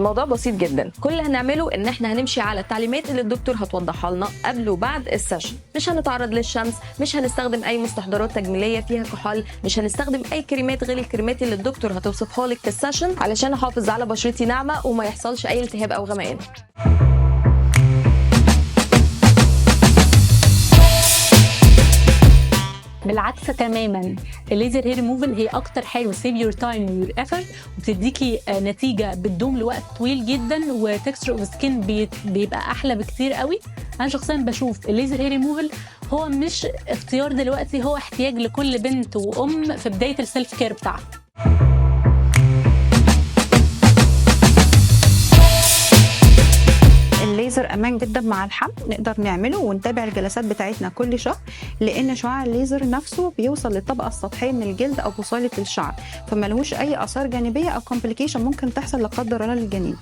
الموضوع بسيط جدا، كل اللي هنعمله ان احنا هنمشي على التعليمات اللي الدكتور هتوضحها لنا قبل وبعد السيشن. مش هنتعرض للشمس، مش هنستخدم اي مستحضرات تجميليه فيها كحول، مش هنستخدم اي كريمات غير الكريمات اللي الدكتور هتوصفها لك في السيشن علشان احافظ على بشرتي ناعمه وما يحصلش اي التهاب او غمقان. بالعكس تماما، الليزر هير ريموفل هي اكتر حاجه بتسيف يور تايم ويور ايفورت، وبتديكي نتيجه بتدوم لوقت طويل جدا، وتكستشر اوف سكين بيبقى احلى بكتير قوي. انا شخصيا بشوف الليزر هير ريموفل هو مش اختيار دلوقتي، هو احتياج لكل بنت وام في بدايه السيلف كير بتاعها. الليزر امان جدا مع الحمل، نقدر نعمله ونتابع الجلسات بتاعتنا كل شهر، لان شعاع الليزر نفسه بيوصل للطبقه السطحيه من الجلد او بصيله الشعر، فما لهوش اي اثار جانبيه او كومبليكيشن ممكن تحصل لا قدر الله للجنين.